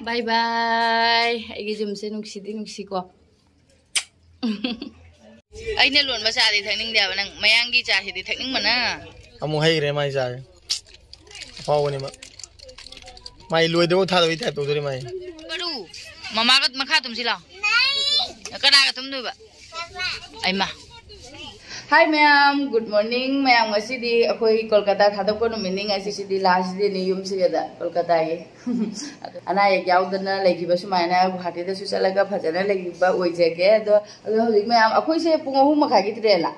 Bye bye. Ai zoom se nuksi ko. Ai ne lon ba sa di thakning dia nang mayangi cha hi di thakning mana. Amu hai re mai cha. Pau ni ma. Mai loi do tha doi ta to dori mai. Padu. Mama ka makha tum sila. Kana ka tum doi ba. Ai ma. Hi ma'am, good morning. Ma'am ngasi di akoi Kolkata thadok ko meaning ngasi di last day ni yum sigada Kolkata ge. Ana ye yaudana legi ba sumaina Guwahati da susalaga phajana legi ba oijege do holik ma'am akoi se pung 3 makha gi trela.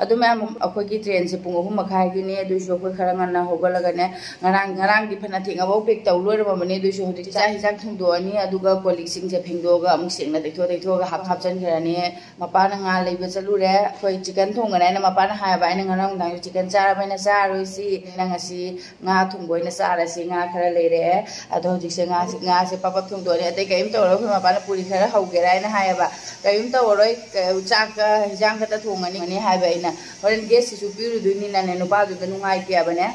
Adu ma'am akoi gi train se pung 3 makha gi ne du sho khoi khara ngana hogalaga ne ngarang di phana thinga bo pek taw loi ba mane du sho hodik cha hi jang thungdo ani aduga kolik sing je phengdo ga amuk sing na dekho ga hap chan kharani mapa na nga leiba chalu re khoi chicken thong na na mapa na ha ba ina ngarang dang chicken cha ba na sa roi si na ngasi nga thungboi na sa ra si nga khara lei re adu hodik se nga se papa thungdo ni ate kaim taw ro khoi mapa na puri khara hauge ra ina ha ba kaim taw roi cha ka jang ka ta thong ani ha ba ina horen gas su piru du ni na ne no ba du da nungai ke ba ne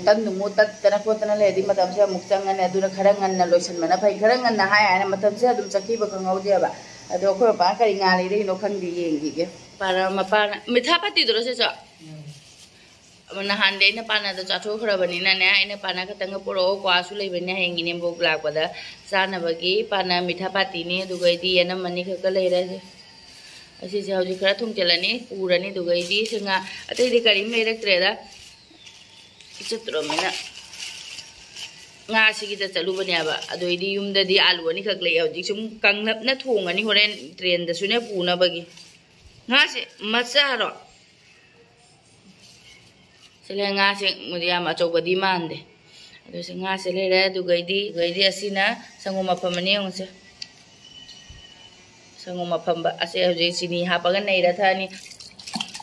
tan nu mo tat tana ko tana le di matam se muk chang ne aduna khara ngan na loisan mana phai khara ngan na hai ana matam se adum chakhi ba khangau je ba ado ko pa kari nga le ri no khang di yeng gi ge para ma pa mitha pati do se cha na han de na pa na da cha tho khara bani na ne ai na pa na ka tang poro kwa su le bani heng ni bok la kwa da sa na ba gi pa na mitha pati ni du gai di na mani kha ka le ra se asi se hoji khara thung chelani purani du gai di singa atai di karim le rak tre da Chatro mena nga sigi da chalu bani aba adoi di yum da di alu ani khak le yaudi sum kangnap na thung ani horen train da sune puna bagi nga se macha ro sele nga se mudia ma chobadi mande ado se nga se le re du gaidi asina sangoma phamani ong se sangoma phamba ase hoje sini ha pagan nei ra thani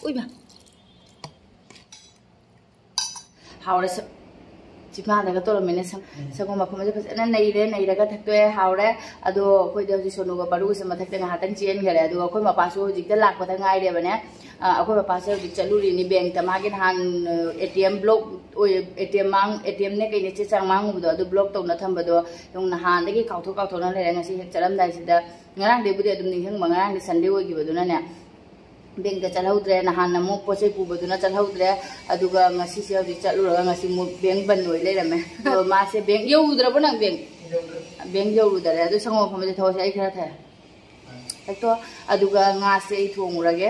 ui ba haure se chima daga tolo mene sango mafam je phasana nei raga thaktoe haure ado khoi de ji sonu ga baru se mathak te hatan chen gare ado khoi ma pasu ji da lak patha ngai re bane khoi ma pasu ji chaluri ni bank ta magin han ATM block oi ATM ne kai ne che chang mang bu do ado block to na thamba do yong na han de ki kautho na le nga si chalam dai si da ngarang de bu de dum ning hang ngarang de Sunday oi gi bu do na ne Beng da chalhaudre na han namu poche pu baduna chalhaudre aduga ngasi se odi chalura ngasi mu beng ban noi le rame do ma se beng yodra bonang beng yodra adu sango phama je thawse ai khara tha to aduga nga se ai thongurage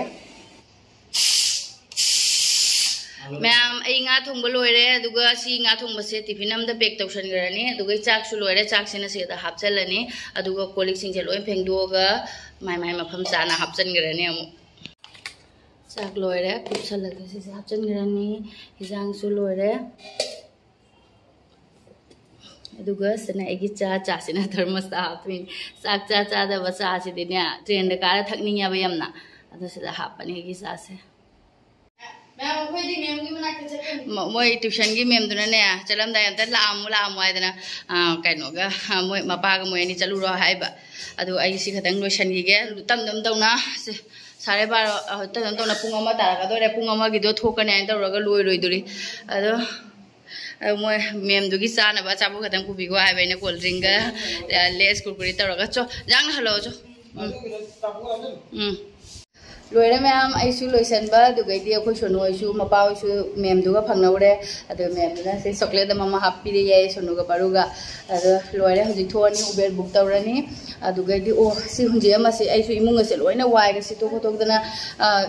ma'am ai nga thong ba loire aduga si nga thong ba se tiffin am da pack tawsan garani aduga chak su loire chak sina se da hapchalani aduga kolik sing je loi phengdoga mai mafam cha na hapchan garani amu Sak loire kupsal lagi se hapchan garani hijang su loire aduga sana egi cha sina thermos ta hapin sak cha da ba cha si dinya train da kara thakning ya bayamna adu se da hapani egi sa se ma'am khoi di ma'am gi mana ka moi tuition gi ma'am duna ne chalam da yanta la amu ai dana kaino ga moi mapa ga moi ni chalu ro hai ba adu ai si khatang loisan gi ge tam dona Sare baro tan to na punga ma ta ka do re punga ma gi do thok ne ta ro ga loi duri ado moi mem du gi sa na ba cha bu khatang pu bi go ai ba ne cold drink ga les kurkuri ta ro ga cho jang na halo cho loire ma'am ai su loisan ba du gai di khoi sonu ai su mapa ai su mem du ga phangnore ado mem du na se chocolate mama happy ri ye sonu ga baru ga ado loire hoji thoni uber book tawrani adu gai di o si hunje ma se ai su imung se loina wai ga si to khotok dana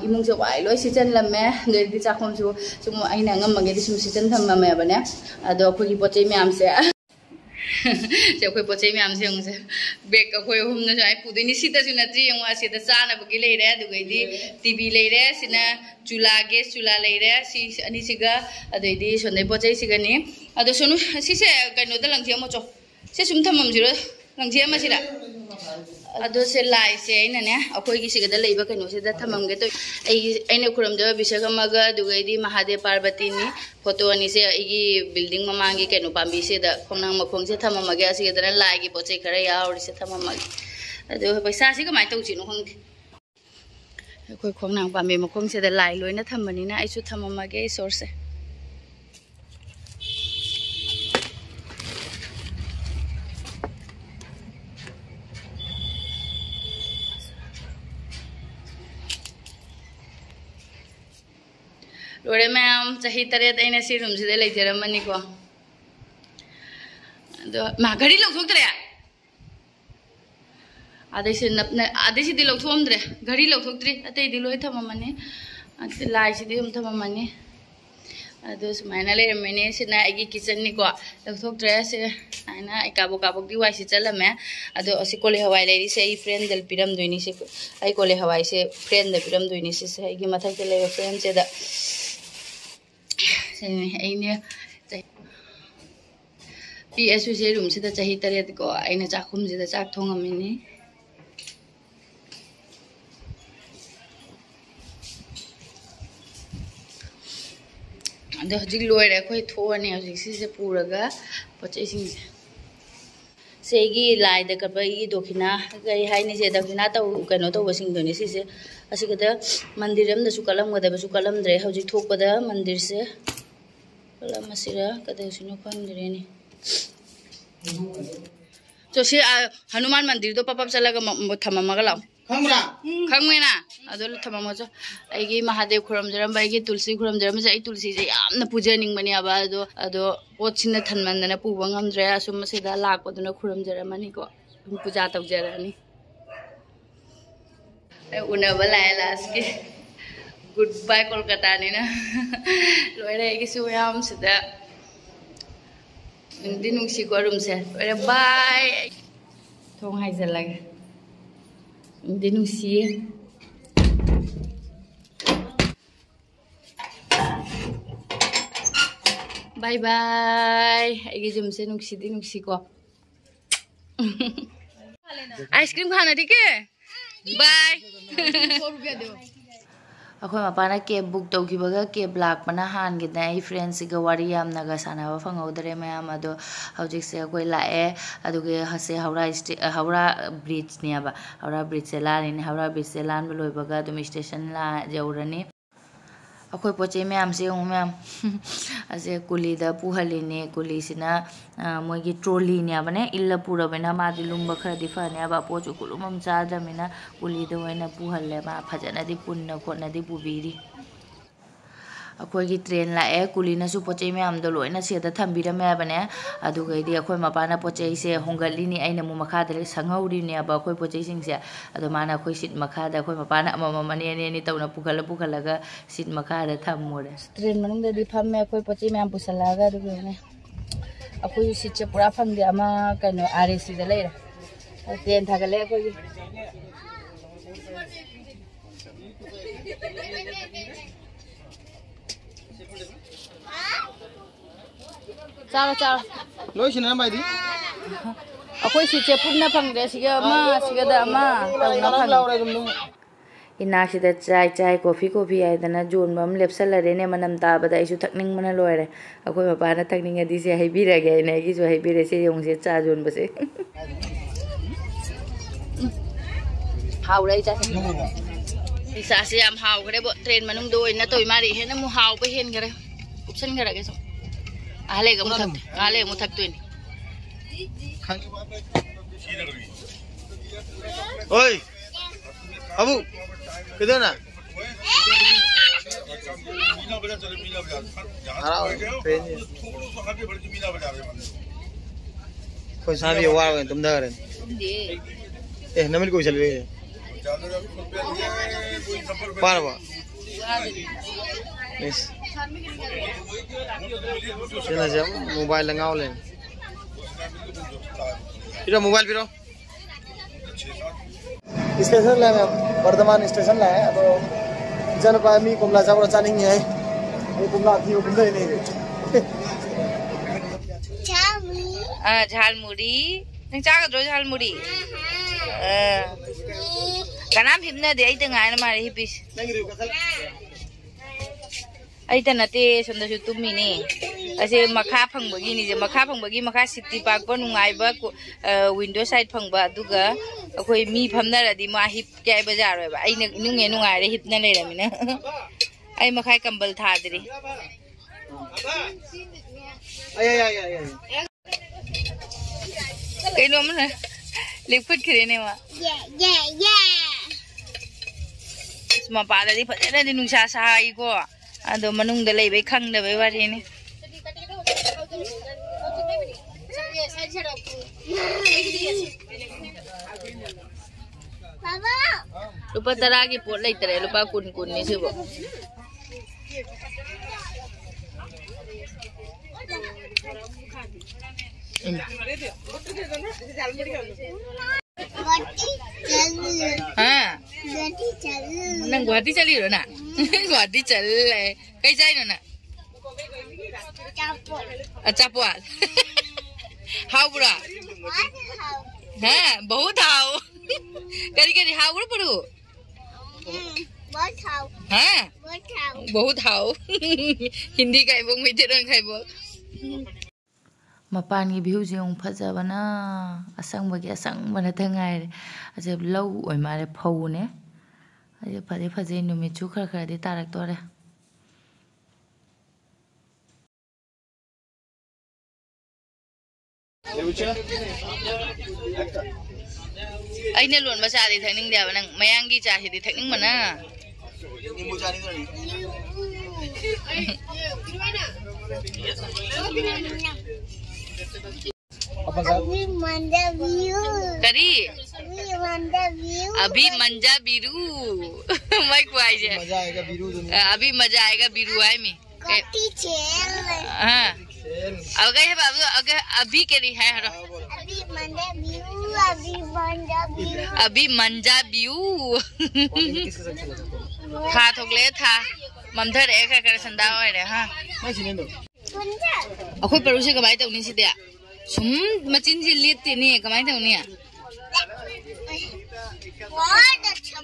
imung se wai loi si chen lamme de di cha khom su sum ai na ngam mage di sum si chen tham ma me ba ne ado khoi gi pochei ma'am se se khoi pochei ma'am se ong se bag ka khoi hum na ai pu de ni si ta su na tri ong a se da cha na ba gi le re adu gai di TV le re sina chula gas chula le re si ani si ga adu di sonai pochei si ga ni ado sonu si se ka no da lang je mo cho se sum thamam jiro lang je ma si da ado se lai se ina ne akoi gi sigada leiba kano se da thamam ge to ai ne khuram da bisakama ga dugai di Mahadev Parvati ni photo ani se igi building mamangi kano pambi se da khonang makhong se thamama ge asi da lai gi poche khara ya ori se thamama ado paisa si ga mai tau chi no khong akoi khonang pambi makhong se da lai loina thamani na ai su thamama ge source लोरे ma'am चाही Taret अइना C room सिदे लेजरमनी को अदो मा घड़ी लौथोक्तरे आदेसी नपने आदेसी दि लौथोमद्रे घड़ी लौथोक्त्रि अतै दि लोय थममने अते लाइ सिदि हम थममने अदो सुमाइना लेरमने सिना आगी किचन नि को लौथोक्त्रे से आइना इकाबो काबो दि वाइ सि चलमे अदो असि कोले हवाई लेरि से आई फ्रेंड दल पिरम दोइनि से आई कोले हवाई से फ्रेंड द पिरम दोइनि से आगी मथक ले फ्रेंड से द आइने पी एसु से रूम से चाही तरेत को आइना चाखुम से चाक थोंगमिनी अदो हजिक लोइरे अखोय थोअने हजिक सिसे पुरगा पचैसिंग सेगी लाइ द कपई दोखिना गई हाइनि से दखिना तो कनो तो वसिंग दोनि सिसे असिगदा मंदिरम दसु कलम गदबे सु कलम द्रे हजिक थोकपदा मंदिर से कलम मसिरा कदसुनो खंद्रेनी तो से हनुमान मंदिर तो पपप चलगा थममगा लाओ खंगरा खंगमेना अदो थममजो आइगी महादेव खुरमजरम बाइगी तुलसी खुरमजरम जे आई तुलसी जे यामना पूजनिंग बनी आबा अदो पोचिना थनमनना पुबा ngamdre असुम सेदा लाकपदुना खुरमजरमनी को पूजा तौजरनी उनबा लाय लास्ट के गुड बाय कोलकाता ने ना लोइरे आइगी सुयाम सेदा दिनुंसी को रूम से लोइरे बाय थों हाइजलागे दिनुंसी बाय बाय आइगे जुमसे नुक्सी दिनुंसी को आइसक्रीम खाना ठीक है बाय 100 रुपया दो अखोय मपाना केब बुक तौखिबगा केब लाकपना हानगिदा आई फ्रेंड्स सिगा वारी यामनागा सानाबा फंगौदरे मैम अदो हौजिक से अखोय लाए अदुगे हसे हावड़ा ब्रिज नियाबा हावड़ा ब्रिज से लानी हावड़ा ब्रिज से लान लोइबगा दुम स्टेशन ला जौरनी अखोय पोचे मैम से मैम असे कुलीदा पुहलिने कुलीसिना मोगी ट्रोली नियाबने इल्ला पुरबेना मादि लुंबा खरदि फनेबा पोचु कुलुमम चादमिना कुलीदा वैना पुहल्ले मा फजनादि पुन्ना खोनदि पुबीरी अखोयगी ट्रेन लाए कुलीनासु पोचे मैम दो लोइना सेदा थंबिरमे बने अदुगैदि अखोय मपाना पोचे से होंगलिनी आइना मु मखादले संगौरिने अब अखोय पोचे सिंगसे अदो माना अखोय सिट मखादा अखोय मपाना ममने ने तौना पुखलगा सिट मखादा थमोरे ट्रेन मनुंगदि फम्मे अखोय पोचे मैम पुसलागा दुगने अखोय सिट से पूरा फंगदे अमा कनो आरएसी दा लेरा ट्रेन थागले अखोय चाव चाव लोइसिना माइदि अखोय सिचे पुन्ना फंगदे सिगा मा सिगादा मा तौना फंग इनासिदा चाय कॉफी आइदना जोनबम लेप्सलरेने मनम ताबदा आइसु थकनिंग मना लोयरे अखोय मपाना थकनिंगदि से हाइबिरगे नेगी जो हाइबिरे से योंगसे चा जोनबसे हाउरै चा इसासे याम हाउगरे बो ट्रेन मनुंग दो इना तोय मारी हेना मु हाउ पे हेन गरे ऑप्शन गरे सो आले मुथक तो ओए अबू किधर ना कोई साहब ये वार तुम दे रहे ए नमिल कोई चल गए पारवा मिस चला जा मोबाइल लगाओ ले इधर मोबाइल पिरो स्टेशन ला वर्धमान स्टेशन ला है अब जनपा मी कुमला जाबो चानिंग है ए कुमला थियो कुमले नहीं झालमुरी नों जागद्रो झालमुरी कनाम हिबना दे आइते गायना मारे हिबिस आइते नते संदसु तुमिनी असे मखा फंगबगी नि जे मखा फंगबगी मखा सिटी पार्क ब नुंगाइबा विंडो साइड फंगबा दुगा अखोय मी फमनारदि मा हिप काय बजारोबा आइने नुंगे नुंगारे हिपना लेरमिना आई मखा कंबल थादरी आय कइनो मन लिक्विड खरेने वा स्मा पाददि फजनदि नुंसा साइको अदो मनुंग दे लेबे खंगदबे वारीनी lupa taragi pot lai tere lupa kun ni sibo nang Guwahati chali rồi nè Guwahati chal cái dây rồi nè chapwa hao bura ha बहुत hao करी करी हाउ बड़ पड़ू बहुत हाउ हां बहुत हाउ हिंदी खाइबो मैथेरन खाइबो मपानी भ्यू जे उं फजबना असंबगे असंबना थंगाय अजे लौ ओय मारे फौने अजे फजे फजे नुमे छु खर खर दे तारक तोरे अइने लोन बसा दे थनिंग देबा नंग मयांगी चाहि दे थनिंग मना निमु चानि दो अभी मंजा व्यू करी अभी मंजा बिरू मैं क्वाई जे मजा आएगा बिरू अभी मजा आएगा बिरू है मी कटी चेल हां अब गए है बाबू अभी के लिए है अभी मंजा व्यू था थोकले था ममधर एक कर संदा होय रे हां मैं सिने दो अखोय परू से कमाई तौनी सिदे सुम मचिन जी लेते ने कमाई तौनी बहुत अच्छा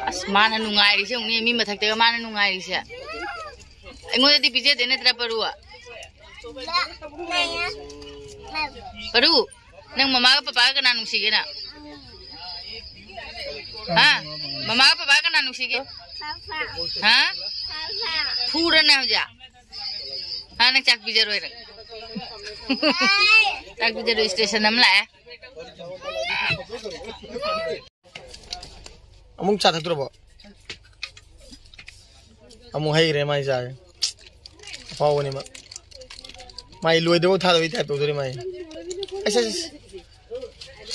आसमान नुंगाई से उनी मी मथकते मान नुंगाई से अइगोदि पिजे देने तरा परुआ परू नंग ममा का पापा का ना नुसीगे ना हां ममा का पापा का ना नुसीगे हां पूरा ना हो जा हां न चाक पिजे रोय चाक पिजे स्टेशन हम लाए अमुक चा थक्तरबो अमुक हाइरे माइ जाय फावनी मा माइ लोइदो थादो टाइप तो माइ ऐसे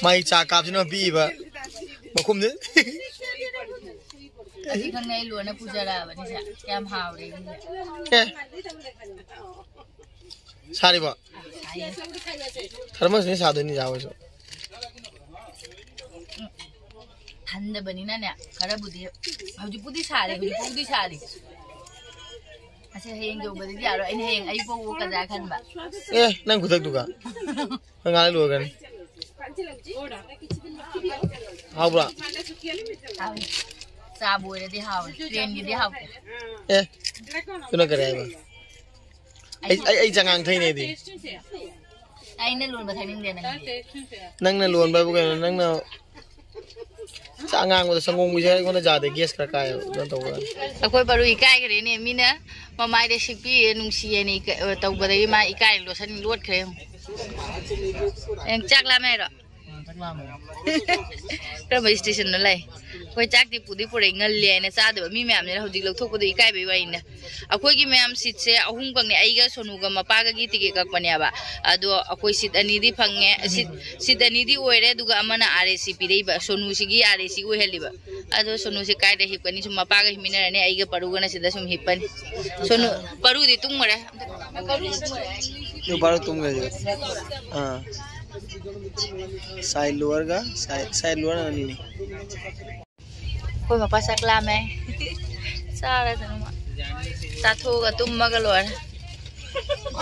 माइ चा कापसिनो बीबा मखुम दे अजी खंगने लोने पूजरा बनी सा क्याम हावरे ए सारी बा थर्मस ने सादो नि जावो सो हंद बनी ना ने खरा बुदी हौजी बुदी सारे असे हेंग जो बदी यारो इन हेंग आई पो कजा खनबा ए नंग खुदक दुगा हंगा लोगन हावबा साबोरे दे हाव ट्रेन गी दे हाव ए तुना करे आइबा आई जंगांग थैने दि आइने लोन बथाइनिंग दे नंगना लोन बाबू के नंगना चांगांग वो संगों मुझे को ना जादे गैस का है ना तो अकोई परू इकाई करे ने मीना ममाई दे सिपी नुंसी ने तो बदे मा इकाई लोसन लोट खरे एंग चाकला मेरो चाकला मेरो क्रम स्टेशन न लाई कोई चाकती पुदी पुरे ngल ने चादे मी मैम ने हौजी लौथोकदो इकाई बे वाइन अखोई की मैम सीट से अहुम कंगने आइगा सोनुगा मपागा की टिके ककपनेबा अदो अखोई सीट अनी दी फंगे सीट अनी दी ओइरे दुगा अमना आरएसी पिरेबा सोनु सिगी आरएसी ओहेलिबा अदो सोनु से कायदे हिपकनी सुम मपागा हिमिनरने आइगा परुगना सिदा सुम हिपनी सोनु परू दी तुंगरे यो बारो तुंगे हां साइड लोअर का साइड लोअर नहीं कोई मपा सकला में सारा तनुमा ताथोगा तुमगा लोर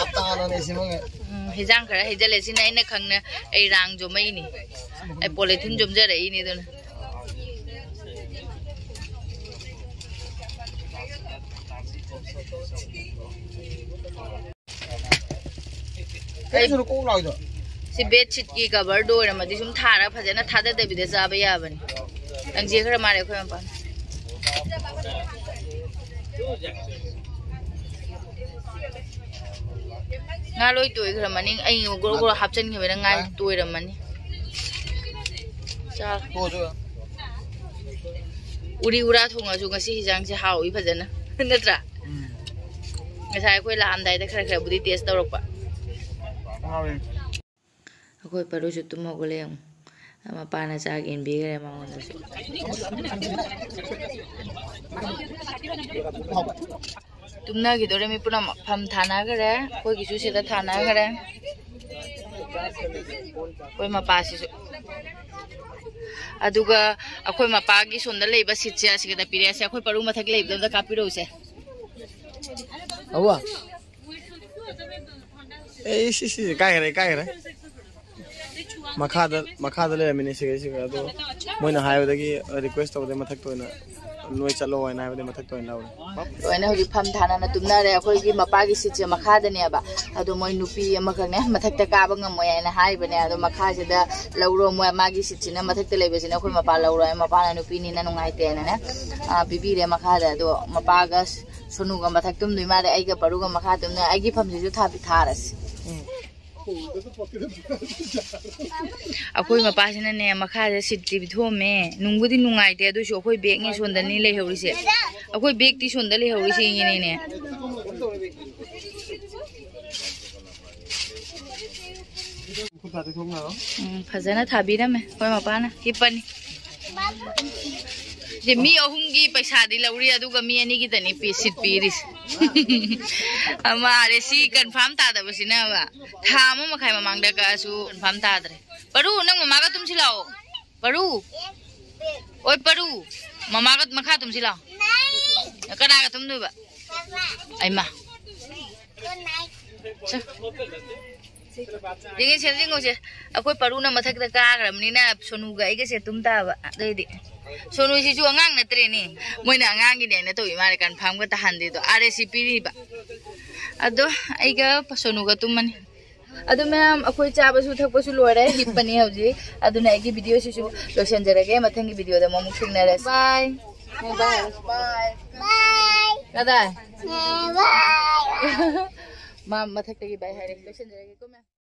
आता ने सिमगे हिजांग खरा हिजले सिना इन खंगना ए रांग जो मैनी ए पॉलिथिन जोमजे रही नि दन कैसे को लाइदो सि बेडशीट की कवर डोर मदि सुम थारा फजना थादा दबिदे जाबा याबनी अंजे खरा मारे खोय Mopa nga loi toi gra mani ai gro gro hapchen ngi nga toi ra mani cha ko jo Uri उरा थोंगासु ngasi hijang se hawi phajana natra ngasai khoi lam dai da khara khara budi taste tawrokpa akhoi paru su tum hogole ama pana cha gen bi gare ma on su tumna gi dore mi pura pham thana gare khoi gi su se da thana gare khoi ma pa si su aduga akhoi ma pa gi sonda leiba sitse asiga da pire ase akhoi paru mathak leib da kapiro se awa si kai gare makada le mini se do moina hayo dagi request to de mathak to na noi chalo na hayo de mathak to na loina hoji pham thana na tumna re akhoi gi mapa gi sitse makada ne ba ado moi nupi ama khang ne mathak ta ka ba ngam moi na hai bane ado makha se da lauro moi ma gi sitse na mathak ta lebe se na akhoi mapa lauro mapa na nupi ni na nungai te na bibi re makha da do mapa ga sonu ga mathak tum dui ma re ai ga paru ga makha tum na ai gi pham ju tha bi tharas akhoi ma pa sina ne makha se sitti bi thome nungudi nungai te adu so akhoi bag ni sonda ni le hori se akhoi bag ti sonda le hori se ni ne phajana thabi na me khoi ma pa na hipani je mi ahum gi paisa di lauri adu ga mi ani gi tani pi sit piris ama re si confirm ta da basina ba tha mo makhai mamang da ka su confirm ta dre paru nang mama ga tum silao paru oi paru mama ga makha tum silao nai kana ga tum du ba ai ma dingi se dingo se akoi paru na mathak da ka gramni na sonu ga ai ga se tum ta ba dei di sonu si ju angang na tre ni moina angang gi ne na to imare kan pham ga ta handi do recipe ri ba ado ai ga sonu ga tum mani ado ma'am akoi cha ba su thak ba su lore hipani hauji ado na ai gi video si su lotion jare ge mathang gi video da mo muk sing na res bye bye bye bye kada bye ma'am mathak ta gi bye hai lotion jare ge ko